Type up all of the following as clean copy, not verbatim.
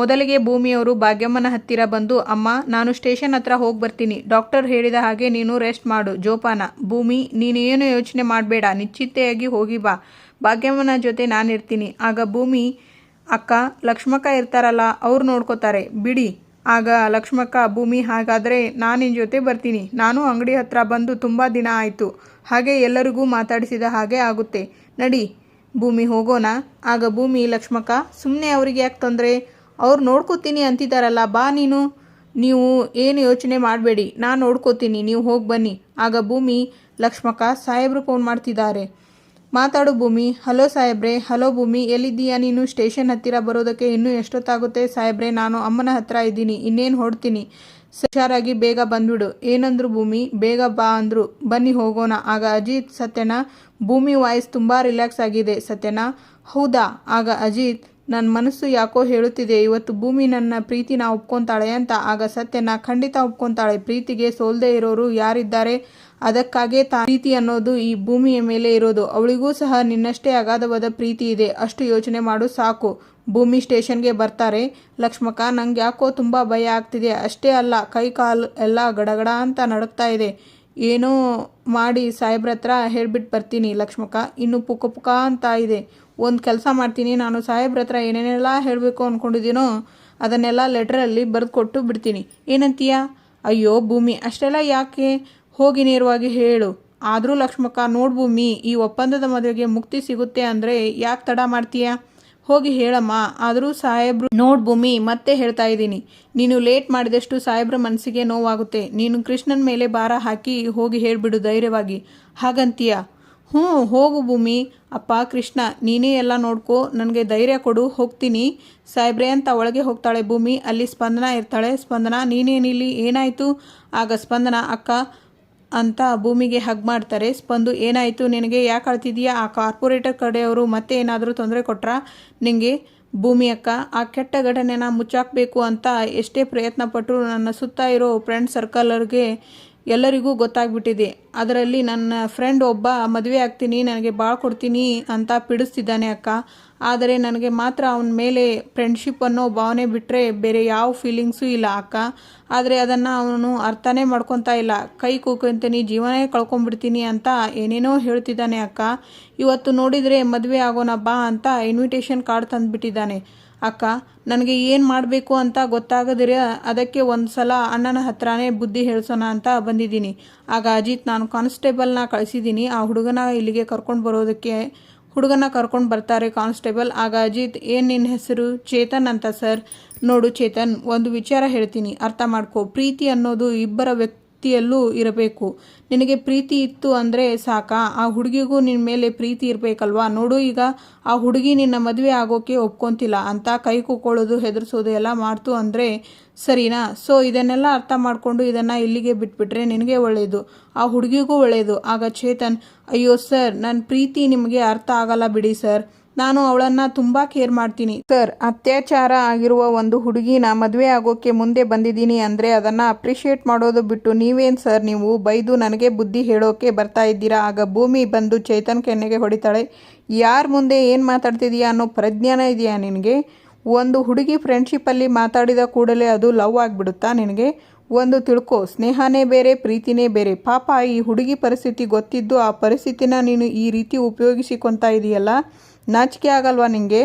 ಮೊದಲಿಗೆ ಭೂಮಿಯವರು ಭಾಗ್ಯಮ್ಮನ ಹತ್ತಿರ ಬಂದು, ಅಮ್ಮ, ನಾನು ಸ್ಟೇಷನ್ ಹತ್ರ ಹೋಗಿ ಬರ್ತೀನಿ. ಡಾಕ್ಟರ್ ಹೇಳಿದ ಹಾಗೆ ನೀನು ರೆಸ್ಟ್ ಮಾಡು. ಜೋಪಾನ. ಭೂಮಿ, ನೀನು ಏನು ಯೋಚನೆ ಮಾಡಬೇಡ, ನಿಶ್ಚಿಂತೆಯಾಗಿ ಹೋಗಿ ಬಾ. ಭಾಗ್ಯಮ್ಮನ ಜೊತೆ ನಾನಿರ್ತೀನಿ. ಆಗ ಭೂಮಿ, ಅಕ್ಕ, ಲಕ್ಷ್ಮಕ್ಕ ಇರ್ತಾರಲ್ಲ, ಅವ್ರು ನೋಡ್ಕೋತಾರೆ ಬಿಡಿ. ಆಗ ಲಕ್ಷ್ಮಕ್ಕ, ಭೂಮಿ, ಹಾಗಾದರೆ ನಾನು ನಿನ್ನ ಜೊತೆ ಬರ್ತೀನಿ. ನಾನು ಅಂಗಡಿ ಹತ್ರ ಬಂದು ತುಂಬ ದಿನ ಆಯಿತು. ಹಾಗೆ ಎಲ್ಲರಿಗೂ ಮಾತಾಡಿಸಿದ ಹಾಗೆ ಆಗುತ್ತೆ. ನಡಿ ಭೂಮಿ, ಹೋಗೋಣ. ಆಗ ಭೂಮಿ, ಲಕ್ಷ್ಮಕ್ಕ, ಸುಮ್ಮನೆ ಅವರಿಗೆ ಯಾಕೆ ತೊಂದರೆ? ಅವ್ರು ನೋಡ್ಕೋತೀನಿ ಅಂತಿದ್ದಾರಲ್ಲ, ಬಾ ನೀನು. ನೀವು ಏನು ಯೋಚನೆ ಮಾಡಬೇಡಿ, ನಾನು ನೋಡ್ಕೋತೀನಿ, ನೀವು ಹೋಗಿ ಬನ್ನಿ. ಆಗ ಭೂಮಿ, ಲಕ್ಷ್ಮಕ್ಕ, ಸಾಹೇಬರು ಫೋನ್ ಮಾಡ್ತಿದ್ದಾರೆ, ಮಾತಾಡು ಭೂಮಿ. ಹಲೋ ಸಾಹೇಬ್ರೆ. ಹಲೋ ಭೂಮಿ, ಎಲ್ಲಿದ್ದೀಯಾ ನೀನು? ಸ್ಟೇಷನ್ ಹತ್ತಿರ ಬರೋದಕ್ಕೆ ಇನ್ನೂ ಎಷ್ಟೊತ್ತಾಗುತ್ತೆ ಸಾಹೇಬ್ರೆ? ನಾನು ಅಮ್ಮನ ಹತ್ರ ಇದ್ದೀನಿ, ಇನ್ನೇನು ಹೊಡ್ತೀನಿ. ಹುಷಾರಾಗಿ ಬೇಗ ಬಂದ್ಬಿಡು. ಏನಂದ್ರು ಭೂಮಿ? ಬೇಗ ಬಾ ಅಂದರು. ಬನ್ನಿ ಹೋಗೋಣ. ಆಗ ಅಜಿತ್, ಸತ್ಯನಾ? ಭೂಮಿ ವಾಯ್ಸ್ ತುಂಬ ರಿಲ್ಯಾಕ್ಸ್ ಆಗಿದೆ. ಸತ್ಯನಾ? ಹೌದಾ? ಆಗ ಅಜಿತ್, ನನ್ನ ಮನಸ್ಸು ಯಾಕೋ ಹೇಳುತ್ತಿದೆ ಇವತ್ತು ಭೂಮಿ ನನ್ನ ಪ್ರೀತಿನ ಒಪ್ಕೊತಾಳೆ ಅಂತ. ಆಗ ಸತ್ಯನಾ, ಖಂಡಿತ ಒಪ್ಕೊತಾಳೆ. ಪ್ರೀತಿಗೆ ಸೋಲ್ದೇ ಇರೋರು ಯಾರಿದ್ದಾರೆ? ಅದಕ್ಕಾಗೇ ಪ್ರೀತಿ ಅನ್ನೋದು ಈ ಭೂಮಿಯ ಮೇಲೆ ಇರೋದು. ಅವಳಿಗೂ ಸಹ ನಿನ್ನಷ್ಟೇ ಅಗಾಧವಾದ ಪ್ರೀತಿ ಇದೆ. ಅಷ್ಟು ಯೋಚನೆ ಮಾಡು ಸಾಕು. ಭೂಮಿ ಸ್ಟೇಷನ್ಗೆ ಬರ್ತಾರೆ. ಲಕ್ಷ್ಮಕ್ಕ, ನಂಗೆ ಯಾಕೋ ತುಂಬ ಭಯ ಆಗ್ತಿದೆ. ಅಷ್ಟೇ ಅಲ್ಲ, ಕೈ ಕಾಲು ಎಲ್ಲ ಗಡಗಡ ಅಂತ ನಡುಕ್ತಾ ಇದೆ. ಏನೋ ಮಾಡಿ ಸಾಹೇಬ್ರ ಹತ್ರ ಹೇಳ್ಬಿಟ್ಟು ಬರ್ತೀನಿ. ಲಕ್ಷ್ಮಕ್ಕ, ಇನ್ನು ಪುಕ ಪುಕ ಅಂತ ಇದೆ. ಒಂದು ಕೆಲಸ ಮಾಡ್ತೀನಿ, ನಾನು ಸಾಹೇಬ್ರ ಹತ್ರ ಏನೇನೆಲ್ಲ ಹೇಳಬೇಕು ಅಂದ್ಕೊಂಡಿದ್ದೀನೋ ಅದನ್ನೆಲ್ಲ ಲೆಟ್ರಲ್ಲಿ ಬರೆದು ಕೊಟ್ಟು ಬಿಡ್ತೀನಿ. ಏನಂತೀಯ? ಅಯ್ಯೋ ಭೂಮಿ, ಅಷ್ಟೆಲ್ಲ ಯಾಕೆ? ಹೋಗಿ ನೇರವಾಗಿ ಹೇಳು. ಆದರೂ ಲಕ್ಷ್ಮಕ್ಕ, ನೋಡು ಭೂಮಿ, ಈ ಒಪ್ಪಂದದ ಮದುವೆಗೆ ಮುಕ್ತಿ ಸಿಗುತ್ತೆ ಅಂದರೆ ಯಾಕೆ ತಡ ಮಾಡ್ತೀಯಾ? ಹೋಗಿ ಹೇಳಮ್ಮ. ಆದರೂ ಸಾಹೇಬ್ರು, ನೋಡು ಭೂಮಿ, ಮತ್ತೆ ಹೇಳ್ತಾ ಇದ್ದೀನಿ, ನೀನು ಲೇಟ್ ಮಾಡಿದಷ್ಟು ಸಾಹೇಬ್ರ ಮನಸ್ಸಿಗೆ ನೋವಾಗುತ್ತೆ. ನೀನು ಕೃಷ್ಣನ ಮೇಲೆ ಭಾರ ಹಾಕಿ ಹೋಗಿ ಹೇಳಿಬಿಡು ಧೈರ್ಯವಾಗಿ. ಹಾಗಂತೀಯ? ಹೋಗು ಭೂಮಿ. ಅಪ್ಪ ಕೃಷ್ಣ, ನೀನೇ ಎಲ್ಲ ನೋಡ್ಕೋ, ನನಗೆ ಧೈರ್ಯ ಕೊಡು, ಹೋಗ್ತೀನಿ ಸಾಹೇಬ್ರೆ ಅಂತ ಒಳಗೆ ಹೋಗ್ತಾಳೆ ಭೂಮಿ. ಅಲ್ಲಿ ಸ್ಪಂದನ ಇರ್ತಾಳೆ. ಸ್ಪಂದನ, ನೀನೇನಿಲ್ಲಿ, ಏನಾಯಿತು? ಆಗ ಸ್ಪಂದನ, ಅಕ್ಕ ಅಂತ ಭೂಮಿಗೆ ಹಗ್ ಮಾಡ್ತಾರೆ. ಸ್ಪಂದು, ಏನಾಯಿತು ನಿನಗೆ? ಯಾಕೆ ಅಳ್ತಿದೀಯಾ? ಆ ಕಾರ್ಪೊರೇಟರ್ ಕಡೆಯವರು ಮತ್ತೆ ಏನಾದರೂ ತೊಂದರೆ ಕೊಟ್ರಾ ನಿನಗೆ? ಭೂಮಿ, ಅಕ್ಕ, ಆ ಕೆಟ್ಟ ಘಟನೆನ ಮುಚ್ಚಾಕಬೇಕು ಅಂತ ಎಷ್ಟೇ ಪ್ರಯತ್ನ ಪಟ್ಟರು ನನ್ನ ಸುತ್ತ ಇರೋ ಫ್ರೆಂಡ್ ಸರ್ಕಲ್ಗೆ ಎಲ್ಲರಿಗೂ ಗೊತ್ತಾಗ್ಬಿಟ್ಟಿದೆ. ಅದರಲ್ಲಿ ನನ್ನ ಫ್ರೆಂಡ್ ಒಬ್ಬ ಮದುವೆ ಆಗ್ತೀನಿ, ನನಗೆ ಭಾಳ ಕೊಡ್ತೀನಿ ಅಂತ ಪಿಡಿಸ್ತಿದ್ದಾನೆ ಅಕ್ಕ. ಆದರೆ ನನಗೆ ಮಾತ್ರ ಅವನ ಮೇಲೆ ಫ್ರೆಂಡ್ಶಿಪ್ ಅನ್ನೋ ಭಾವನೆ ಬಿಟ್ಟರೆ ಬೇರೆ ಯಾವ ಫೀಲಿಂಗ್ಸೂ ಇಲ್ಲ ಅಕ್ಕ. ಆದರೆ ಅದನ್ನು ಅವನು ಅರ್ಥನೇ ಮಾಡ್ಕೊತಾ ಇಲ್ಲ. ಕೈ ಕೂಕೊಂತೀನಿ, ಜೀವನೇ ಕಳ್ಕೊಂಡ್ಬಿಡ್ತೀನಿ ಅಂತ ಏನೇನೋ ಹೇಳ್ತಿದ್ದಾನೆ ಅಕ್ಕ. ಇವತ್ತು ನೋಡಿದರೆ ಮದುವೆ ಆಗೋಣ ಬಾ ಅಂತ ಇನ್ವಿಟೇಷನ್ ಕಾರ್ಡ್ ತಂದುಬಿಟ್ಟಿದ್ದಾನೆ ಅಕ್ಕ. ನನಗೆ ಏನು ಮಾಡಬೇಕು ಅಂತ ಗೊತ್ತಾಗದಿರ ಅದಕ್ಕೆ ಒಂದು ಸಲ ಅಣ್ಣನ ಹತ್ರನೇ ಬುದ್ಧಿ ಹೇಳಿಸೋಣ ಅಂತ ಬಂದಿದ್ದೀನಿ. ಆಗ ಅಜಿತ್, ನಾನು ಕಾನ್ಸ್ಟೇಬಲ್ನ ಕಳಿಸಿದ್ದೀನಿ ಆ ಹುಡುಗನ ಇಲ್ಲಿಗೆ ಕರ್ಕೊಂಡು ಬರೋದಕ್ಕೆ. ಹುಡುಗನ ಕರ್ಕೊಂಡು ಬರ್ತಾರೆ ಕಾನ್ಸ್ಟೇಬಲ್. ಆಗ ಅಜಿತ್, ಏನು ನಿನ್ನ ಹೆಸರು? ಚೇತನ್ ಅಂತ ಸರ್. ನೋಡು ಚೇತನ್, ಒಂದು ವಿಚಾರ ಹೇಳ್ತೀನಿ, ಅರ್ಥ ಮಾಡ್ಕೊ. ಪ್ರೀತಿ ಅನ್ನೋದು ಇಬ್ಬರ ವ್ಯಕ್ತಿಯಲ್ಲೂ ಇರಬೇಕು. ನಿನಗೆ ಪ್ರೀತಿ ಇತ್ತು ಅಂದರೆ ಸಾಕಾ? ಆ ಹುಡುಗಿಗೂ ನಿನ್ನ ಮೇಲೆ ಪ್ರೀತಿ ಇರಬೇಕಲ್ವಾ? ನೋಡು, ಈಗ ಆ ಹುಡುಗಿ ನಿನ್ನ ಮದುವೆ ಆಗೋಕ್ಕೆ ಒಪ್ಕೊಂತಿಲ್ಲ ಅಂತ ಕೈ ಕೂಕೊಳ್ಳೋದು, ಹೆದರ್ಸೋದು ಎಲ್ಲ ಮಾಡ್ತು ಅಂದರೆ ಸರಿನಾ? ಸೊ ಇದನ್ನೆಲ್ಲ ಅರ್ಥ ಮಾಡಿಕೊಂಡು ಇದನ್ನು ಇಲ್ಲಿಗೆ ಬಿಟ್ಬಿಟ್ರೆ ನಿನಗೆ ಒಳ್ಳೆಯದು, ಆ ಹುಡುಗಿಗೂ ಒಳ್ಳೆಯದು. ಆಗ ಚೇತನ್, ಅಯ್ಯೋ ಸರ್, ನನ್ನ ಪ್ರೀತಿ ನಿಮಗೆ ಅರ್ಥ ಆಗಲ್ಲ ಬಿಡಿ ಸರ್. ನಾನು ಅವಳನ್ನು ತುಂಬ ಕೇರ್ ಮಾಡ್ತೀನಿ ಸರ್. ಅತ್ಯಾಚಾರ ಆಗಿರುವ ಒಂದು ಹುಡುಗಿನ ಮದುವೆ ಆಗೋಕ್ಕೆ ಮುಂದೆ ಬಂದಿದ್ದೀನಿ ಅಂದರೆ ಅದನ್ನು ಅಪ್ರಿಷಿಯೇಟ್ ಮಾಡೋದು ಬಿಟ್ಟು ನೀವೇನು ಸರ್ ನೀವು ಬೈದು ನನಗೆ ಬುದ್ಧಿ ಹೇಳೋಕ್ಕೆ ಬರ್ತಾ ಇದ್ದೀರಾ? ಆಗ ಭೂಮಿ ಬಂದು ಚೇತನ್ ಕೆನ್ನೆಗೆ ಹೊಡಿತಾಳೆ. ಯಾರ ಮುಂದೆ ಏನು ಮಾತಾಡ್ತಿದೀಯಾ ಅನ್ನೋ ಪ್ರಜ್ಞಾನ ಇದೆಯಾ ನಿನಗೆ? ಒಂದು ಹುಡುಗಿ ಫ್ರೆಂಡ್ಶಿಪ್ಪಲ್ಲಿ ಮಾತಾಡಿದ ಕೂಡಲೇ ಅದು ಲವ್ ಆಗಿಬಿಡುತ್ತಾ ನಿನಗೆ? ಒಂದು ತಿಳ್ಕೊ, ಸ್ನೇಹನೇ ಬೇರೆ, ಪ್ರೀತಿನೇ ಬೇರೆ. ಪಾಪ ಈ ಹುಡುಗಿ ಪರಿಸ್ಥಿತಿ ಗೊತ್ತಿದ್ದು ಆ ಪರಿಸ್ಥಿತಿನ ನೀನು ಈ ರೀತಿ ಉಪಯೋಗಿಸಿಕೊತಾ ಇದೆಯಲ್ಲ, ನಾಚಿಕೆ ಆಗಲ್ವಾ ನಿನಗೆ?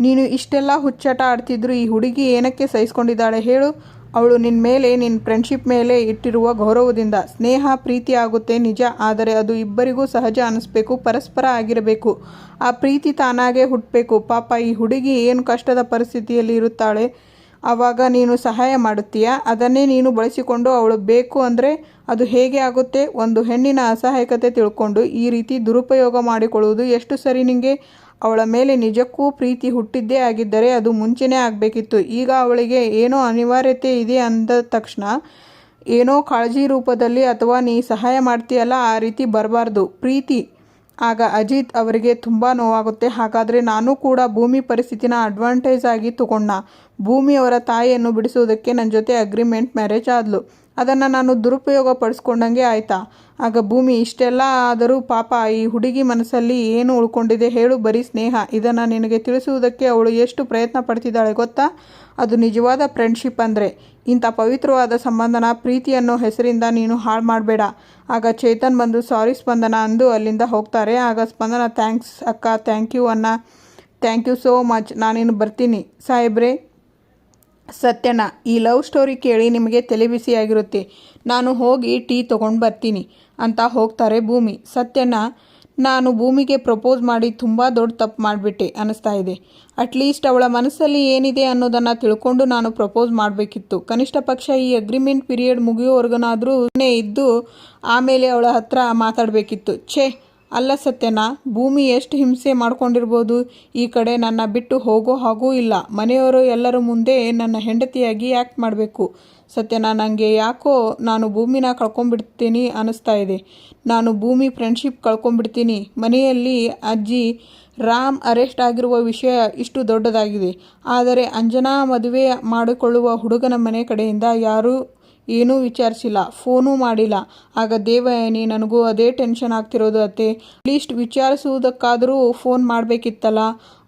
ನೀನು ಇಷ್ಟೆಲ್ಲ ಹುಚ್ಚಾಟ ಆಡ್ತಿದ್ರು ಈ ಹುಡುಗಿ ಏನಕ್ಕೆ ಸಹಿಸ್ಕೊಂಡಿದ್ದಾಳೆ ಹೇಳು? ಅವಳು ನಿನ್ನ ಮೇಲೆ, ನಿನ್ನ ಫ್ರೆಂಡ್ಶಿಪ್ ಮೇಲೆ ಇಟ್ಟಿರುವ ಗೌರವದಿಂದ. ಸ್ನೇಹ ಪ್ರೀತಿ ಆಗುತ್ತೆ ನಿಜ, ಆದರೆ ಅದು ಇಬ್ಬರಿಗೂ ಸಹಜ ಅನ್ನಿಸ್ಬೇಕು, ಪರಸ್ಪರ ಆಗಿರಬೇಕು. ಆ ಪ್ರೀತಿ ತಾನಾಗೇ ಹುಟ್ಟಬೇಕು. ಪಾಪ ಈ ಹುಡುಗಿ ಏನು ಕಷ್ಟದ ಪರಿಸ್ಥಿತಿಯಲ್ಲಿ ಇರುತ್ತಾಳೆ, ಆವಾಗ ನೀನು ಸಹಾಯ ಮಾಡುತ್ತೀಯಾ? ಅದನ್ನೇ ನೀನು ಬಳಸಿಕೊಂಡು ಅವಳು ಬೇಕು ಅಂದರೆ ಅದು ಹೇಗೆ ಆಗುತ್ತೆ? ಒಂದು ಹೆಣ್ಣಿನ ಅಸಹಾಯಕತೆ ತಿಳ್ಕೊಂಡು ಈ ರೀತಿ ದುರುಪಯೋಗ ಮಾಡಿಕೊಳ್ಳುವುದು ಎಷ್ಟು ಸರಿ ನಿನಗೆ? ಅವಳ ಮೇಲೆ ನಿಜಕ್ಕೂ ಪ್ರೀತಿ ಹುಟ್ಟಿದ್ದೇ ಆಗಿದ್ದರೆ ಅದು ಮುಂಚೆನೇ ಆಗಬೇಕಿತ್ತು. ಈಗ ಅವಳಿಗೆ ಏನೋ ಅನಿವಾರ್ಯತೆ ಇದೆ ಅಂದ ತಕ್ಷಣ ಏನೋ ಕಾಳಜಿ ರೂಪದಲ್ಲಿ ಅಥವಾ ನೀ ಸಹಾಯ ಮಾಡ್ತೀಯಲ್ಲ, ಆ ರೀತಿ ಬರಬಾರ್ದು ಪ್ರೀತಿ. ಆಗ ಅಜಿತ್ ಅವರಿಗೆ ತುಂಬ ನೋವಾಗುತ್ತೆ. ಹಾಗಾದರೆ ನಾನು ಕೂಡ ಭೂಮಿ ಪರಿಸ್ಥಿತಿನ ಅಡ್ವಾಂಟೇಜ್ ಆಗಿ ತಗೊಂಡ. ಭೂಮಿ ಅವರ ತಾಯಿಯನ್ನು ಬಿಡಿಸೋದಕ್ಕೆ ನನ್ನ ಜೊತೆ ಅಗ್ರಿಮೆಂಟ್ ಮ್ಯಾರೇಜ್ ಆದ್ಲು. ಅದನ್ನು ನಾನು ದುರುಪಯೋಗ ಪಡಿಸ್ಕೊಂಡಂಗೆ ಆಯಿತಾ? ಆಗ ಭೂಮಿ, ಇಷ್ಟೆಲ್ಲ ಆದರೂ ಪಾಪ ಈ ಹುಡುಗಿ ಮನಸ್ಸಲ್ಲಿ ಏನು ಉಳ್ಕೊಂಡಿದೆ ಹೇಳು? ಬರೀ ಸ್ನೇಹ. ಇದನ್ನು ನಿನಗೆ ತಿಳಿಸುವುದಕ್ಕೆ ಅವಳು ಎಷ್ಟು ಪ್ರಯತ್ನ ಪಡ್ತಿದ್ದಾಳೆ ಗೊತ್ತಾ? ಅದು ನಿಜವಾದ ಫ್ರೆಂಡ್ಶಿಪ್ ಅಂದರೆ. ಇಂಥ ಪವಿತ್ರವಾದ ಸಂಬಂಧನ ಪ್ರೀತಿ ಅನ್ನೋ ಹೆಸರಿಂದ ನೀನು ಹಾಳು ಮಾಡಬೇಡ. ಆಗ ಚೇತನ್ ಬಂದು ಸಾರಿ ಸ್ಪಂದನ ಅಂದು ಅಲ್ಲಿಂದ ಹೋಗ್ತಾರೆ. ಆಗ ಸ್ಪಂದನ, ಥ್ಯಾಂಕ್ಸ್ ಅಕ್ಕ, ಥ್ಯಾಂಕ್ ಯು ಅಣ್ಣ, ಥ್ಯಾಂಕ್ ಯು ಸೋ ಮಚ್, ನಾನಿನ್ನು ಬರ್ತೀನಿ ಸಾಹೇಬ್ರೆ. ಸತ್ಯಣ್ಣ, ಈ ಲವ್ ಸ್ಟೋರಿ ಕೇಳಿ ನಿಮಗೆ ತಲೆ ಬಿಸಿಯಾಗಿರುತ್ತೆ, ನಾನು ಹೋಗಿ ಟೀ ತೊಗೊಂಡು ಬರ್ತೀನಿ ಅಂತ ಹೋಗ್ತಾರೆ ಭೂಮಿ. ಸತ್ಯಣ್ಣ, ನಾನು ಭೂಮಿಗೆ ಪ್ರಪೋಸ್ ಮಾಡಿ ತುಂಬ ದೊಡ್ಡ ತಪ್ಪು ಮಾಡಿಬಿಟ್ಟೆ ಅನ್ನಿಸ್ತಾ ಇದೆ. ಅಟ್ಲೀಸ್ಟ್ ಅವಳ ಮನಸ್ಸಲ್ಲಿ ಏನಿದೆ ಅನ್ನೋದನ್ನು ತಿಳ್ಕೊಂಡು ನಾನು ಪ್ರಪೋಸ್ ಮಾಡಬೇಕಿತ್ತು. ಕನಿಷ್ಠ ಪಕ್ಷ ಈ ಅಗ್ರಿಮೆಂಟ್ ಪೀರಿಯಡ್ ಮುಗಿಯೋವರೆಗನಾದರೂ ಇದ್ದು ಆಮೇಲೆ ಅವಳ ಹತ್ರ ಮಾತಾಡಬೇಕಿತ್ತು. ಛೇ, ಅಲ್ಲ ಸತ್ಯನ, ಭೂಮಿ ಎಷ್ಟು ಹಿಂಸೆ ಮಾಡ್ಕೊಂಡಿರ್ಬೋದು. ಈ ಕಡೆ ನನ್ನ ಬಿಟ್ಟು ಹೋಗೋ ಹಾಗೂ ಇಲ್ಲ, ಮನೆಯವರು ಎಲ್ಲರ ಮುಂದೆ ನನ್ನ ಹೆಂಡತಿಯಾಗಿ ಆ್ಯಕ್ಟ್ ಮಾಡಬೇಕು. ಸತ್ಯನ, ನನಗೆ ಯಾಕೋ ನಾನು ಭೂಮಿನ ಕಳ್ಕೊಂಡ್ಬಿಡ್ತೀನಿ ಅನ್ನಿಸ್ತಾ ಇದೆ. ನಾನು ಭೂಮಿ ಫ್ರೆಂಡ್ಶಿಪ್ ಕಳ್ಕೊಂಡ್ಬಿಡ್ತೀನಿ. ಮನೆಯಲ್ಲಿ ಅಜ್ಜಿ ರಾಮ್ ಅರೆಸ್ಟ್ ಆಗಿರುವ ವಿಷಯ ಇಷ್ಟು ದೊಡ್ಡದಾಗಿದೆ. ಆದರೆ ಅಂಜನಾ ಮದುವೆ ಮಾಡಿಕೊಳ್ಳುವ ಹುಡುಗನ ಮನೆ ಕಡೆಯಿಂದ ಯಾರೂ ಏನೂ ವಿಚಾರಿಸಿಲ್ಲ, ಫೋನೂ ಮಾಡಿಲ್ಲ. ಆಗ ದೇವಯಾನಿ, ನನಗೂ ಅದೇ ಟೆನ್ಷನ್ ಆಗ್ತಿರೋದು ಅತ್ತೆ. ಅಟ್ಲೀಸ್ಟ್ ವಿಚಾರಿಸುವುದಕ್ಕಾದರೂ ಫೋನ್ ಮಾಡಬೇಕಿತ್ತಲ್ಲ.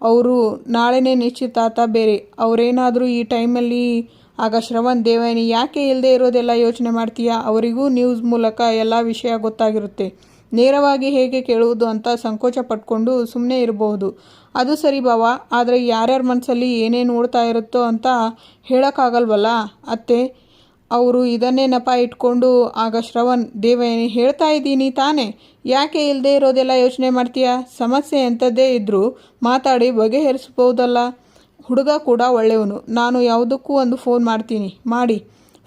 ಅವರು ನಾಳೆನೇ ನಿಶ್ಚಿತಾರ್ಥ ಬೇರೆ, ಅವರೇನಾದರೂ ಈ ಟೈಮಲ್ಲಿ. ಆಗ ಶ್ರವಣ್, ದೇವಯಾನಿ, ಯಾಕೆ ಇಲ್ಲದೆ ಇರೋದೆಲ್ಲ ಯೋಚನೆ ಮಾಡ್ತೀಯಾ? ಅವರಿಗೂ ನ್ಯೂಸ್ ಮೂಲಕ ಎಲ್ಲ ವಿಷಯ ಗೊತ್ತಾಗಿರುತ್ತೆ. ನೇರವಾಗಿ ಹೇಗೆ ಕೇಳುವುದು ಅಂತ ಸಂಕೋಚ ಪಟ್ಕೊಂಡು ಸುಮ್ಮನೆ ಇರಬಹುದು. ಅದು ಸರಿ ಬಾವ, ಆದರೆ ಯಾರ್ಯಾರ ಮನಸ್ಸಲ್ಲಿ ಏನೇನು ಓಡ್ತಾ ಇರುತ್ತೋ ಅಂತ ಹೇಳೋಕ್ಕಾಗಲ್ವಲ್ಲ ಅತ್ತೆ. ಅವರು ಇದನ್ನೇ ನೆಪ ಇಟ್ಕೊಂಡು. ಆಗ ಶ್ರವಣ್, ದೇವಯಾನಿ, ಹೇಳ್ತಾ ಇದ್ದೀನಿ ತಾನೇ, ಯಾಕೆ ಇಲ್ಲದೆ ಇರೋದೆಲ್ಲ ಯೋಚನೆ ಮಾಡ್ತೀಯಾ? ಸಮಸ್ಯೆ ಎಂಥದ್ದೇ ಇದ್ದರೂ ಮಾತಾಡಿ ಬಗೆಹರಿಸ್ಬೋದಲ್ಲ. ಹುಡುಗ ಕೂಡ ಒಳ್ಳೆಯವನು, ನಾನು ಯಾವುದಕ್ಕೂ ಒಂದು ಫೋನ್ ಮಾಡ್ತೀನಿ, ಮಾಡಿ.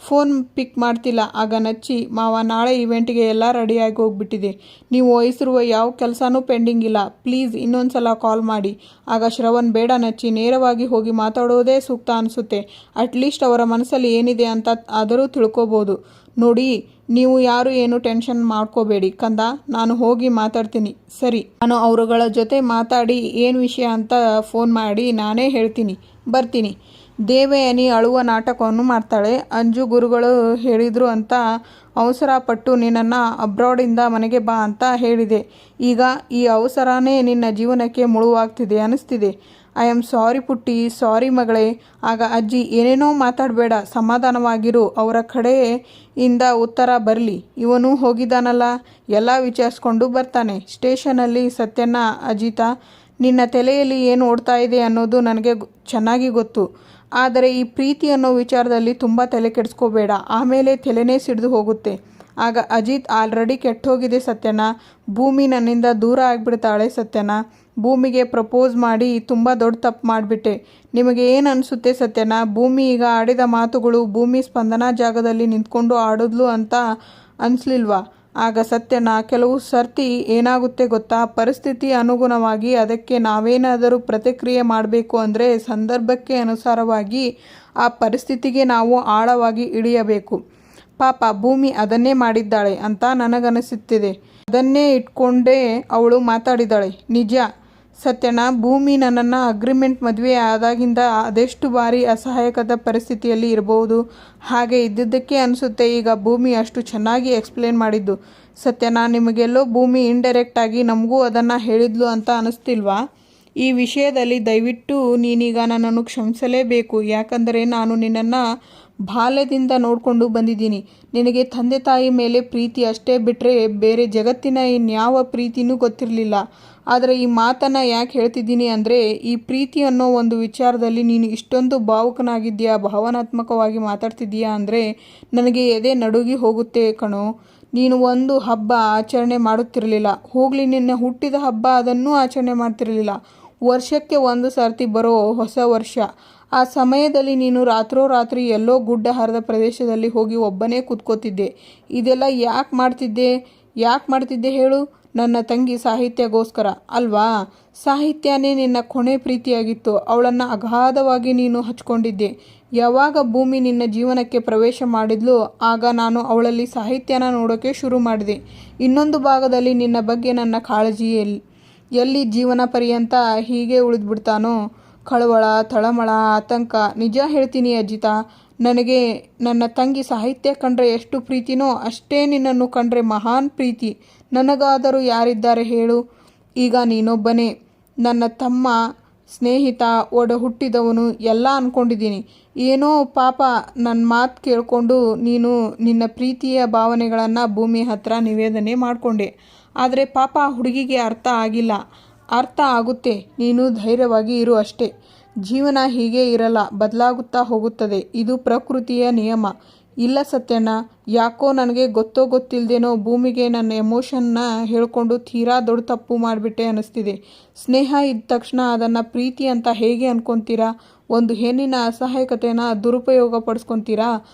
ಫೋನ್ ಪಿಕ್ ಮಾಡ್ತಿಲ್ಲ. ಆಗ ನಚ್ಚಿ, ಮಾವ, ನಾಳೆ ಇವೆಂಟ್ಗೆ ಎಲ್ಲ ರೆಡಿಯಾಗಿ ಹೋಗ್ಬಿಟ್ಟಿದೆ, ನೀವು ವಹಿಸಿರುವ ಯಾವ ಕೆಲಸನೂ ಪೆಂಡಿಂಗ್ ಇಲ್ಲ, ಪ್ಲೀಸ್ ಇನ್ನೊಂದು ಸಲ ಕಾಲ್ ಮಾಡಿ. ಆಗ ಶ್ರವಣ್, ಬೇಡ ನಚ್ಚಿ, ನೇರವಾಗಿ ಹೋಗಿ ಮಾತಾಡೋದೇ ಸೂಕ್ತ ಅನಿಸುತ್ತೆ. ಅಟ್ಲೀಸ್ಟ್ ಅವರ ಮನಸ್ಸಲ್ಲಿ ಏನಿದೆ ಅಂತ ಆದರೂ ತಿಳ್ಕೊಬೋದು. ನೋಡಿ, ನೀವು ಯಾರು ಏನು ಟೆನ್ಷನ್ ಮಾಡ್ಕೋಬೇಡಿ ಕಂದ, ನಾನು ಹೋಗಿ ಮಾತಾಡ್ತೀನಿ. ಸರಿ, ನಾನು ಅವರುಗಳ ಜೊತೆ ಮಾತಾಡಿ ಏನು ವಿಷಯ ಅಂತ ಫೋನ್ ಮಾಡಿ ನಾನೇ ಹೇಳ್ತೀನಿ, ಬರ್ತೀನಿ. ದೇವಯಾನಿ ಅಳುವ ನಾಟಕವನ್ನು ಮಾಡ್ತಾಳೆ. ಅಂಜು ಗುರುಗಳು ಹೇಳಿದರು ಅಂತ ಅವಸರಪಟ್ಟು ನಿನ್ನನ್ನು ಅಬ್ರಾಡಿಂದ ಮನೆಗೆ ಬಾ ಅಂತ ಹೇಳಿದೆ. ಈಗ ಈ ಅವಸರನೇ ನಿನ್ನ ಜೀವನಕ್ಕೆ ಮುಳುವಾಗ್ತಿದೆ ಅನ್ನಿಸ್ತಿದೆ. ಐ ಆಮ್ ಸಾರಿ ಪುಟ್ಟಿ, ಸಾರಿ ಮಗಳೇ. ಆಗ ಅಜ್ಜಿ, ಏನೇನೋ ಮಾತಾಡಬೇಡ, ಸಮಾಧಾನವಾಗಿರು, ಅವರ ಕಡೆಯಿಂದ ಉತ್ತರ ಬರಲಿ. ಇವನು ಹೋಗಿದ್ದಾನಲ್ಲ, ಎಲ್ಲ ವಿಚಾರಿಸ್ಕೊಂಡು ಬರ್ತಾನೆ. ಸ್ಟೇಷನಲ್ಲಿ ಸತ್ಯಣ್ಣ, ಅಜಿತಾ, ನಿನ್ನ ತಲೆಯಲ್ಲಿ ಏನು ಓಡ್ತಾ ಇದೆ ಅನ್ನೋದು ನನಗೆ ಚೆನ್ನಾಗಿ ಗೊತ್ತು. ಆದರೆ ಈ ಪ್ರೀತಿ ಅನ್ನೋ ವಿಚಾರದಲ್ಲಿ ತುಂಬ ತಲೆ ಕೆಡಿಸ್ಕೋಬೇಡ, ಆಮೇಲೆ ತಲೆನೇ ಸಿಡಿದು ಹೋಗುತ್ತೆ. ಆಗ ಅಜಿತ್, ಆಲ್ರೆಡಿ ಕೆಟ್ಟೋಗಿದೆ ಸತ್ಯನ, ಭೂಮಿ ನನ್ನಿಂದ ದೂರ ಆಗಿಬಿಡ್ತಾಳೆ ಸತ್ಯನ. ಭೂಮಿಗೆ ಪ್ರಪೋಸ್ ಮಾಡಿ ತುಂಬ ದೊಡ್ಡ ತಪ್ಪು ಮಾಡಿಬಿಟ್ಟೆ. ನಿಮಗೆ ಏನು ಅನಿಸುತ್ತೆ ಸತ್ಯನ? ಭೂಮಿ ಈಗ ಆಡಿದ ಮಾತುಗಳು ಭೂಮಿ ಸ್ಪಂದನಾ ಜಾಗದಲ್ಲಿ ನಿಂತ್ಕೊಂಡು ಆಡಿದ್ಲು ಅಂತ ಅನಿಸ್ಲಿಲ್ವಾ? ಆಗ ಸತ್ಯನ, ಕೆಲವು ಸರ್ತಿ ಏನಾಗುತ್ತೆ ಗೊತ್ತಾ, ಪರಿಸ್ಥಿತಿ ಅನುಗುಣವಾಗಿ ಅದಕ್ಕೆ ನಾವೇನಾದರೂ ಪ್ರತಿಕ್ರಿಯೆ ಮಾಡಬೇಕು ಅಂದರೆ ಸಂದರ್ಭಕ್ಕೆ ಅನುಸಾರವಾಗಿ ಆ ಪರಿಸ್ಥಿತಿಗೆ ನಾವು ಆಳವಾಗಿ ಇಳಿಯಬೇಕು. ಪಾಪ ಭೂಮಿ ಅದನ್ನೇ ಮಾಡಿದ್ದಾಳೆ ಅಂತ ನನಗನಿಸುತ್ತಿದೆ. ಅದನ್ನೇ ಇಟ್ಕೊಂಡೇ ಅವಳು ಮಾತಾಡಿದ್ದಾಳೆ. ನಿಜ ಸತ್ಯನ, ಭೂಮಿ ನನ್ನನ್ನು ಅಗ್ರಿಮೆಂಟ್ ಮದುವೆ ಆದಾಗಿಂದ ಅದೆಷ್ಟು ಬಾರಿ ಅಸಹಾಯಕದ ಪರಿಸ್ಥಿತಿಯಲ್ಲಿ ಇರಬಹುದು. ಹಾಗೆ ಇದ್ದಿದ್ದಕ್ಕೆ ಅನಿಸುತ್ತೆ ಈಗ ಭೂಮಿ ಅಷ್ಟು ಚೆನ್ನಾಗಿ ಎಕ್ಸ್ಪ್ಲೇನ್ ಮಾಡಿದ್ದು. ಸತ್ಯನ, ನಿಮಗೆಲ್ಲೋ ಭೂಮಿ ಇಂಡೈರೆಕ್ಟಾಗಿ ನಮಗೂ ಅದನ್ನು ಹೇಳಿದ್ಲು ಅಂತ ಅನ್ನಿಸ್ತಿಲ್ವಾ? ಈ ವಿಷಯದಲ್ಲಿ ದಯವಿಟ್ಟು ನೀನೀಗ ನನ್ನನ್ನು ಕ್ಷಮಿಸಲೇಬೇಕು. ಯಾಕಂದರೆ ನಾನು ನಿನ್ನನ್ನು ಬಾಲ್ಯದಿಂದ ನೋಡಿಕೊಂಡು ಬಂದಿದ್ದೀನಿ. ನಿನಗೆ ತಂದೆ ತಾಯಿ ಮೇಲೆ ಪ್ರೀತಿ ಅಷ್ಟೇ ಬಿಟ್ಟರೆ ಬೇರೆ ಜಗತ್ತಿನ ಇನ್ಯಾವ ಪ್ರೀತಿನೂ ಗೊತ್ತಿರಲಿಲ್ಲ. ಆದರೆ ಈ ಮಾತನ್ನು ಯಾಕೆ ಹೇಳ್ತಿದ್ದೀನಿ ಅಂದರೆ, ಈ ಪ್ರೀತಿ ಅನ್ನೋ ಒಂದು ವಿಚಾರದಲ್ಲಿ ನೀನು ಇಷ್ಟೊಂದು ಭಾವುಕನಾಗಿದ್ದೀಯಾ, ಭಾವನಾತ್ಮಕವಾಗಿ ಮಾತಾಡ್ತಿದ್ದೀಯಾ ಅಂದರೆ ನನಗೆ ಎದೆ ನಡುಗಿ ಹೋಗುತ್ತೆ ಕಣೋ. ನೀನು ಒಂದು ಹಬ್ಬ ಆಚರಣೆ ಮಾಡುತ್ತಿರಲಿಲ್ಲ, ಹೋಗಲಿ ನಿನ್ನ ಹುಟ್ಟಿದ ಹಬ್ಬ ಅದನ್ನೂ ಆಚರಣೆ ಮಾಡ್ತಿರಲಿಲ್ಲ. ವರ್ಷಕ್ಕೆ ಒಂದು ಸರ್ತಿ ಬರೋ ಹೊಸ ವರ್ಷ, ಆ ಸಮಯದಲ್ಲಿ ನೀನು ರಾತ್ರೋರಾತ್ರಿ ಎಲ್ಲೋ ಗುಡ್ಡ ಹರಿದ ಪ್ರದೇಶದಲ್ಲಿ ಹೋಗಿ ಒಬ್ಬನೇ ಕೂತ್ಕೋತಿದ್ದೆ. ಇದೆಲ್ಲ ಯಾಕೆ ಮಾಡ್ತಿದ್ದೆ ಹೇಳು? ನನ್ನ ತಂಗಿ ಸಾಹಿತ್ಯಗೋಸ್ಕರ ಅಲ್ವಾ? ಸಾಹಿತ್ಯನೇ ನಿನ್ನ ಕೊನೆ ಪ್ರೀತಿಯಾಗಿತ್ತು. ಅವಳನ್ನು ಅಗಾಧವಾಗಿ ನೀನು ಹಚ್ಕೊಂಡಿದ್ದೆ. ಯಾವಾಗ ಭೂಮಿ ನಿನ್ನ ಜೀವನಕ್ಕೆ ಪ್ರವೇಶ ಮಾಡಿದ್ಲು, ಆಗ ನಾನು ಅವಳಲ್ಲಿ ಸಾಹಿತ್ಯನ ನೋಡೋಕ್ಕೆ ಶುರು ಮಾಡಿದೆ. ಇನ್ನೊಂದು ಭಾಗದಲ್ಲಿ ನಿನ್ನ ಬಗ್ಗೆ ನನ್ನ ಕಾಳಜಿ ಎಲ್ಲಿ ಜೀವನ ಪರ್ಯಂತ ಹೀಗೆ ಉಳಿದ್ಬಿಡ್ತಾನೋ ಕಳವಳ, ತಳಮಳ, ಆತಂಕ. ನಿಜ ಹೇಳ್ತೀನಿ ಅಜಿತಾ, ನನಗೆ ನನ್ನ ತಂಗಿ ಸಾಹಿತ್ಯ ಕಂಡ್ರೆ ಎಷ್ಟು ಪ್ರೀತಿನೋ ಅಷ್ಟೇ ನಿನ್ನನ್ನು ಕಂಡ್ರೆ ಮಹಾನ್ ಪ್ರೀತಿ. ನನಗಾದರೂ ಯಾರಿದ್ದಾರೆ ಹೇಳು? ಈಗ ನೀನೊಬ್ಬನೇ. ನನ್ನ ತಮ್ಮ, ಸ್ನೇಹಿತ, ಒಡ ಹುಟ್ಟಿದವನು ಎಲ್ಲ ಅಂದ್ಕೊಂಡಿದ್ದೀನಿ. ಏನೋ ಪಾಪ ನನ್ನ ಮಾತು ಕೇಳಿಕೊಂಡು ನೀನು ನಿನ್ನ ಪ್ರೀತಿಯ ಭಾವನೆಗಳನ್ನು ಭೂಮಿ ಹತ್ರ ನಿವೇದನೆ ಮಾಡಿಕೊಂಡೆ. ಆದರೆ ಪಾಪ ಆ ಹುಡುಗಿಗೆ ಅರ್ಥ ಆಗಿಲ್ಲ. ಅರ್ಥ ಆಗುತ್ತೆ, ನೀನು ಧೈರ್ಯವಾಗಿ ಇರು ಅಷ್ಟೇ. ಜೀವನ ಹೀಗೆ ಇರಲ್ಲ, ಬದಲಾಗುತ್ತಾ ಹೋಗುತ್ತದೆ. ಇದು ಪ್ರಕೃತಿಯ ನಿಯಮ. ಇಲ್ಲ ಸತ್ಯಣ್ಣ, ಯಾಕೋ ನನಗೆ ಗೊತ್ತೋ ಗೊತ್ತಿಲ್ಲದೇನೋ ಭೂಮಿಗೆ ನನ್ನ ಎಮೋಷನ್ನ ಹೇಳ್ಕೊಂಡು ತೀರಾ ದೊಡ್ಡ ತಪ್ಪು ಮಾಡಿಬಿಟ್ಟೆ ಅನ್ನಿಸ್ತಿದೆ. ಸ್ನೇಹ ಇದ್ದ ತಕ್ಷಣ ಅದನ್ನು ಪ್ರೀತಿ ಅಂತ ಹೇಗೆ ಅನ್ಕೊತೀರಾ? ಒಂದು ಹೆಣ್ಣಿನ ಅಸಹಾಯಕತೆನ ದುರುಪಯೋಗ ಪಡಿಸ್ಕೊತೀರಾ?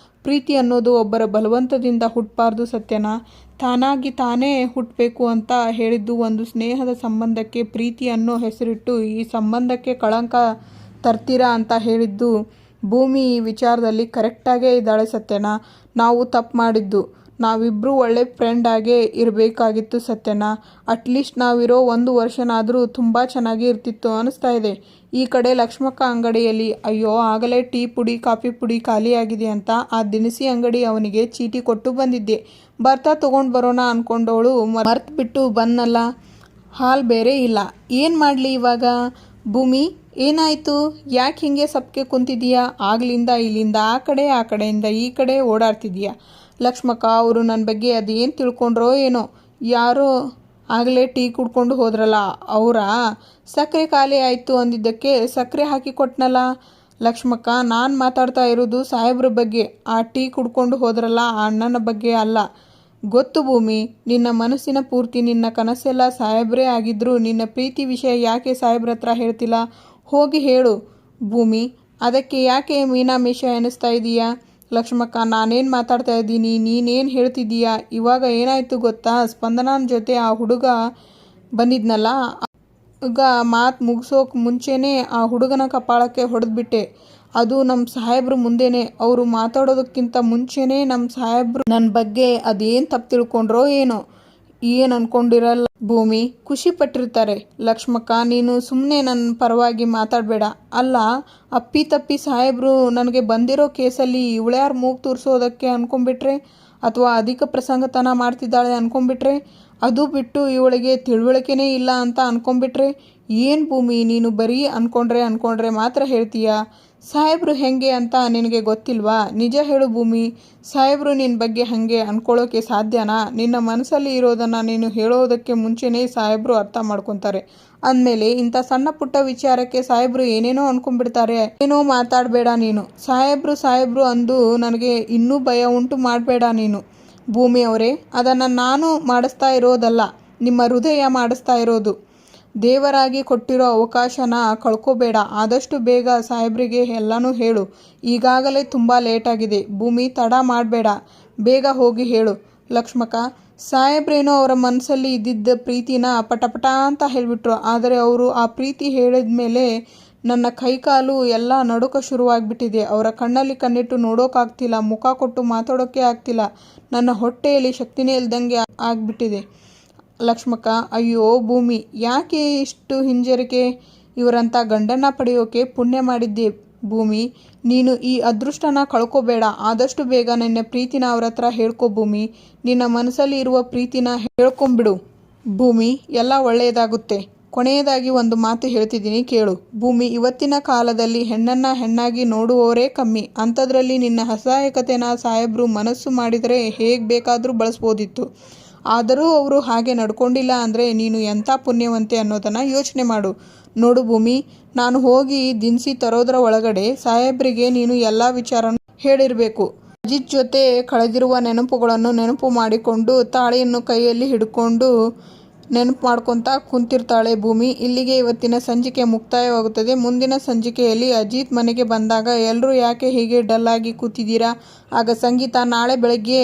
ಪ್ರೀತಿ ಅನ್ನೋದು ಒಬ್ಬರ ಬಲವಂತದಿಂದ ಹುಟ್ಟಬಾರ್ದು ಸತ್ಯನಾ. ತಾನಾಗಿ ತಾನೇ ಹುಟ್ಟಬೇಕು ಅಂತ ಹೇಳಿದ್ದು ಒಂದು ಸ್ನೇಹದ ಸಂಬಂಧಕ್ಕೆ ಪ್ರೀತಿ ಅನ್ನೋ ಹೆಸರಿಟ್ಟು ಈ ಸಂಬಂಧಕ್ಕೆ ಕಳಂಕ ತರ್ತೀರಾ ಅಂತ ಹೇಳಿದ್ದು ಭೂಮಿ ಈ ವಿಚಾರದಲ್ಲಿ ಕರೆಕ್ಟಾಗೇ ಇದ್ದಾಳೆ ಸತ್ಯನಾ. ನಾವು ತಪ್ಪು ಮಾಡಿದ್ದು. ನಾವಿಬ್ಬರೂ ಒಳ್ಳೆ ಫ್ರೆಂಡ್ ಆಗೇ ಇರಬೇಕಾಗಿತ್ತು ಸತ್ಯನಾ. ಅಟ್ಲೀಸ್ಟ್ ನಾವಿರೋ 1 ವರ್ಷನಾದರೂ ತುಂಬ ಚೆನ್ನಾಗಿ ಇರ್ತಿತ್ತು ಅನ್ನಿಸ್ತಾ ಇದೆ. ಈ ಕಡೆ ಲಕ್ಷ್ಮಕ್ಕ ಅಂಗಡಿಯಲ್ಲಿ ಅಯ್ಯೋ ಆಗಲೇ ಟೀ ಪುಡಿ ಕಾಫಿ ಪುಡಿ ಖಾಲಿಯಾಗಿದೆ ಅಂತ ಆ ದಿನಸಿ ಅಂಗಡಿ ಅವನಿಗೆ ಚೀಟಿ ಕೊಟ್ಟು ಬಂದಿದ್ದೆ. ಬರ್ತಾ ತೊಗೊಂಡು ಬರೋಣ ಅಂದ್ಕೊಂಡವಳು ಮರ್ತು ಬಿಟ್ಟು ಬಂದನಲ್ಲ. ಹಾಲು ಬೇರೆ ಇಲ್ಲ. ಏನು ಮಾಡಲಿ ಇವಾಗ? ಭೂಮಿ, ಏನಾಯಿತು? ಯಾಕೆ ಹೀಗೆ ಸಪ್ಪಗೆ ಕುಂತಿದೀಯಾ? ಆಗ್ಲಿಂದ ಇಲ್ಲಿಂದ ಆ ಕಡೆ, ಆ ಕಡೆಯಿಂದ ಈ ಕಡೆ ಓಡಾಡ್ತಿದೀಯಾ? ಲಕ್ಷ್ಮಕ್ಕ ಅವರು ನನ್ನ ಬಗ್ಗೆ ಅದೇನು ತಿಳ್ಕೊಂಡ್ರೋ ಏನೋ. ಯಾರೋ ಆಗಲೇ ಟೀ ಕುಡ್ಕೊಂಡು ಹೋದ್ರಲ್ಲ ಅವರಾ? ಸಕ್ಕರೆ ಖಾಲಿ ಆಯಿತು ಅಂದಿದ್ದಕ್ಕೆ ಸಕ್ಕರೆ ಹಾಕಿ ಕೊಟ್ನಲ್ಲ. ಲಕ್ಷ್ಮಕ್ಕ, ನಾನು ಮಾತಾಡ್ತಾ ಇರೋದು ಸಾಹೇಬ್ರ ಬಗ್ಗೆ. ಆ ಟೀ ಕುಡ್ಕೊಂಡು ಹೋದ್ರಲ್ಲ ಆ ಅಣ್ಣನ ಬಗ್ಗೆ ಅಲ್ಲ. ಗೊತ್ತು ಭೂಮಿ, ನಿನ್ನ ಮನಸ್ಸಿನ ಪೂರ್ತಿ, ನಿನ್ನ ಕನಸೆಲ್ಲ ಸಾಹೇಬ್ರೇ ಆಗಿದ್ರು ನಿನ್ನ ಪ್ರೀತಿ ವಿಷಯ ಯಾಕೆ ಸಾಹೇಬ್ರ ಹತ್ರ ಹೇಳ್ತಿಲ್ಲ? ಹೋಗಿ ಹೇಳು ಭೂಮಿ. ಅದಕ್ಕೆ ಯಾಕೆ ಮೀನಾಮೇಷ ಎನಿಸ್ತಾ ಇದೀಯಾ? ಲಕ್ಷ್ಮಕ್ಕ, ನಾನೇನು ಮಾತಾಡ್ತಾ ಇದ್ದೀನಿ, ನೀನೇನು ಹೇಳ್ತಿದ್ದೀಯಾ? ಇವಾಗ ಏನಾಯಿತು ಗೊತ್ತಾ? ಸ್ಪಂದನನ ಜೊತೆ ಆ ಹುಡುಗ ಬಂದಿದ್ನಲ್ಲ, ಈಗ ಮಾತು ಮುಗಿಸೋಕೆ ಮುಂಚೆನೇ ಆ ಹುಡುಗನ ಕಪಾಳಕ್ಕೆ ಹೊಡೆದ್ಬಿಟ್ಟೆ. ಅದು ನಮ್ಮ ಸಾಹೇಬ್ರ ಮುಂದೆನೇ. ಅವರು ಮಾತಾಡೋದಕ್ಕಿಂತ ಮುಂಚೆನೇ ನಮ್ಮ ಸಾಹೇಬ್ರು ನನ್ನ ಬಗ್ಗೆ ಅದೇನು ತಪ್ಪು ತಿಳ್ಕೊಂಡ್ರೋ ಏನೋ. ಏನು ಅಂದ್ಕೊಂಡಿರಲ್ಲ ಭೂಮಿ, ಖುಷಿ ಪಟ್ಟಿರ್ತಾರೆ. ಲಕ್ಷ್ಮಕ್ಕ, ನೀನು ಸುಮ್ಮನೆ ನನ್ನ ಪರವಾಗಿ ಮಾತಾಡಬೇಡ. ಅಲ್ಲ, ಅಪ್ಪಿ ತಪ್ಪಿ ಸಾಹೇಬ್ರು ನನಗೆ ಬಂದಿರೋ ಕೇಸಲ್ಲಿ ಇವಳ್ಯಾರು ಮೂಗು ತೂರಿಸೋದಕ್ಕೆ ಅಂದ್ಕೊಂಡ್ಬಿಟ್ರೆ, ಅಥವಾ ಅಧಿಕ ಪ್ರಸಂಗತನ ಮಾಡ್ತಿದ್ದಾಳೆ ಅಂದ್ಕೊಂಡ್ಬಿಟ್ರೆ, ಅದು ಬಿಟ್ಟು ಇವಳಿಗೆ ತಿಳುವಳಿಕೆನೇ ಇಲ್ಲ ಅಂತ ಅಂದ್ಕೊಂಡ್ಬಿಟ್ರೆ, ಏನು ಭೂಮಿ ನೀನು ಬರೀ ಅಂದ್ಕೊಂಡ್ರೆ ಮಾತ್ರ ಹೇಳ್ತೀಯಾ? ಸಾಹೇಬ್ರು ಹೆಂಗೆ ಅಂತ ನಿನಗೆ ಗೊತ್ತಿಲ್ವಾ? ನಿಜ ಹೇಳು ಭೂಮಿ, ಸಾಹೇಬ್ರು ನಿನ್ನ ಬಗ್ಗೆ ಹಾಗೆ ಅಂದ್ಕೊಳ್ಳೋಕೆ ಸಾಧ್ಯನಾ? ನಿನ್ನ ಮನಸ್ಸಲ್ಲಿ ಇರೋದನ್ನು ನೀನು ಹೇಳೋದಕ್ಕೆ ಮುಂಚೆನೇ ಸಾಹೇಬ್ರು ಅರ್ಥ ಮಾಡ್ಕೊತಾರೆ. ಅಂದಮೇಲೆ ಇಂಥ ಸಣ್ಣ ಪುಟ್ಟ ವಿಚಾರಕ್ಕೆ ಸಾಹೇಬ್ರು ಏನೇನೋ ಅಂದ್ಕೊಂಡ್ಬಿಡ್ತಾರೆ. ಏನೋ ಮಾತಾಡಬೇಡ ನೀನು. ಸಾಹೇಬ್ರು ಅಂದು ನನಗೆ ಇನ್ನೂ ಭಯ ಉಂಟು ಮಾಡಬೇಡ ನೀನು. ಭೂಮಿ ಅವರೇ, ಅದನ್ನು ನಾನು ಮಾಡಿಸ್ತಾ ಇರೋದಲ್ಲ, ನಿಮ್ಮ ಹೃದಯ ಮಾಡಿಸ್ತಾ ಇರೋದು. ದೇವರಾಗಿ ಕೊಟ್ಟಿರೋ ಅವಕಾಶನ ಕಳ್ಕೋಬೇಡ. ಆದಷ್ಟು ಬೇಗ ಸಾಹೇಬ್ರಿಗೆ ಎಲ್ಲನೂ ಹೇಳು. ಈಗಾಗಲೇ ತುಂಬ ಲೇಟಾಗಿದೆ. ಭೂಮಿ, ತಡ ಮಾಡಬೇಡ, ಬೇಗ ಹೋಗಿ ಹೇಳು. ಲಕ್ಷ್ಮಕ್ಕ, ಸಾಹೇಬ್ರೇನೋ ಅವರ ಮನಸ್ಸಲ್ಲಿ ಇದ್ದಿದ್ದ ಪ್ರೀತಿನ ಪಟಪಟ ಅಂತ ಹೇಳಿಬಿಟ್ರು. ಆದರೆ ಅವರು ಆ ಪ್ರೀತಿ ಹೇಳಿದ ಮೇಲೆ ನನ್ನ ಕೈಕಾಲು ಎಲ್ಲ ನಡುಕ ಶುರುವಾಗ್ಬಿಟ್ಟಿದೆ. ಅವರ ಕಣ್ಣಲ್ಲಿ ಕಣ್ಣಿಟ್ಟು ನೋಡೋಕ್ಕಾಗ್ತಿಲ್ಲ, ಮುಖ ಕೊಟ್ಟು ಮಾತಾಡೋಕ್ಕೆ ಆಗ್ತಿಲ್ಲ. ನನ್ನ ಹೊಟ್ಟೆಯಲ್ಲಿ ಶಕ್ತಿನೇ ಇಲ್ದಂಗೆ ಆಗ್ಬಿಟ್ಟಿದೆ. ಲಕ್ಷ್ಮಕ್ಕ, ಅಯ್ಯೋ ಭೂಮಿ, ಯಾಕೆ ಇಷ್ಟು ಹಿಂಜರಿಕೆ? ಇವರಂಥ ಗಂಡನ್ನ ಪಡೆಯೋಕೆ ಪುಣ್ಯ ಮಾಡಿದ್ದೆ ಭೂಮಿ. ನೀನು ಈ ಅದೃಷ್ಟನ ಕಳ್ಕೋಬೇಡ. ಆದಷ್ಟು ಬೇಗ ನಿನ್ನ ಪ್ರೀತಿನ ಅವ್ರ ಹತ್ರ ಹೇಳ್ಕೊ ಭೂಮಿ. ನಿನ್ನ ಮನಸ್ಸಲ್ಲಿ ಇರುವ ಪ್ರೀತಿನ ಹೇಳ್ಕೊಂಬಿಡು ಭೂಮಿ, ಎಲ್ಲ ಒಳ್ಳೆಯದಾಗುತ್ತೆ. ಕೊನೆಯದಾಗಿ ಒಂದು ಮಾತು ಹೇಳ್ತಿದ್ದೀನಿ ಕೇಳು ಭೂಮಿ. ಇವತ್ತಿನ ಕಾಲದಲ್ಲಿ ಹೆಣ್ಣನ್ನು ಹೆಣ್ಣಾಗಿ ನೋಡುವವರೇ ಕಮ್ಮಿ. ಅಂಥದ್ರಲ್ಲಿ ನಿನ್ನ ಅಸಹಾಯಕತೆನ ಸಾಹೇಬ್ರು ಮನಸ್ಸು ಮಾಡಿದರೆ ಹೇಗೆ ಬೇಕಾದರೂ ಬಳಸ್ಬೋದಿತ್ತು. ಆದರೂ ಅವರು ಹಾಗೆ ನಡ್ಕೊಂಡಿಲ್ಲ ಅಂದರೆ ನೀನು ಎಂಥ ಪುಣ್ಯವಂತೆ ಅನ್ನೋದನ್ನು ಯೋಚನೆ ಮಾಡು. ನೋಡು ಭೂಮಿ, ನಾನು ಹೋಗಿ ದಿನಸಿ ತರೋದರ ಒಳಗಡೆ ಸಾಹೇಬ್ರಿಗೆ ನೀನು ಎಲ್ಲ ವಿಚಾರನೂ ಹೇಳಿರಬೇಕು. ಅಜಿತ್ ಜೊತೆ ಕಳೆದಿರುವ ನೆನಪುಗಳನ್ನು ನೆನಪು ಮಾಡಿಕೊಂಡು ತಾಳಿಯನ್ನು ಕೈಯಲ್ಲಿ ಹಿಡ್ಕೊಂಡು ನೆನಪು ಮಾಡ್ಕೊತಾ ಕುಂತಿರ್ತಾಳೆ ಭೂಮಿ. ಇಲ್ಲಿಗೆ ಇವತ್ತಿನ ಸಂಚಿಕೆ ಮುಕ್ತಾಯವಾಗುತ್ತದೆ. ಮುಂದಿನ ಸಂಚಿಕೆಯಲ್ಲಿ ಅಜಿತ್ ಮನೆಗೆ ಬಂದಾಗ ಎಲ್ಲರೂ ಯಾಕೆ ಹೀಗೆ ಡಲ್ಲಾಗಿ ಕೂತಿದ್ದೀರಾ? ಆಗ ಸಂಗೀತ, ನಾಳೆ ಬೆಳಗ್ಗೆ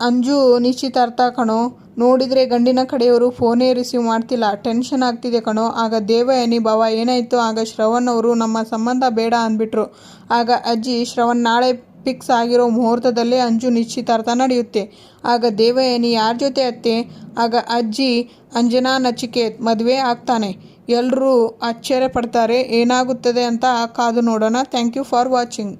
ಅಂಜು ನಿಶ್ಚಿತಾರ್ಥ ಕಣೋ, ನೋಡಿದರೆ ಗಂಡಿನ ಕಡೆಯವರು ಫೋನೇ ರಿಸೀವ್ ಮಾಡ್ತಿಲ್ಲ, ಟೆನ್ಷನ್ ಆಗ್ತಿದೆ ಕಣೋ. ಆಗ ದೇವಯಾನಿ, ಬಾವ ಏನಾಯಿತು? ಆಗ ಶ್ರವಣ್ ಅವರು ನಮ್ಮ ಸಂಬಂಧ ಬೇಡ ಅಂದ್ಬಿಟ್ರು. ಆಗ ಅಜ್ಜಿ, ಶ್ರವಣ್ ನಾಳೆ ಫಿಕ್ಸ್ ಆಗಿರೋ ಮುಹೂರ್ತದಲ್ಲೇ ಅಂಜು ನಿಶ್ಚಿತಾರ್ಥ ನಡೆಯುತ್ತೆ. ಆಗ ದೇವಯಾನಿ, ಯಾರ ಜೊತೆ ಅತ್ತೆ? ಆಗ ಅಜ್ಜಿ, ಅಂಜನಾ ನಚಿಕೇತ್ ಮದುವೆ ಆಗ್ತಾನೆ. ಎಲ್ಲರೂ ಆಶ್ಚರ್ಯ ಪಡ್ತಾರೆ. ಏನಾಗುತ್ತದೆ ಅಂತ ಕಾದು ನೋಡೋಣ. Thank you for watching.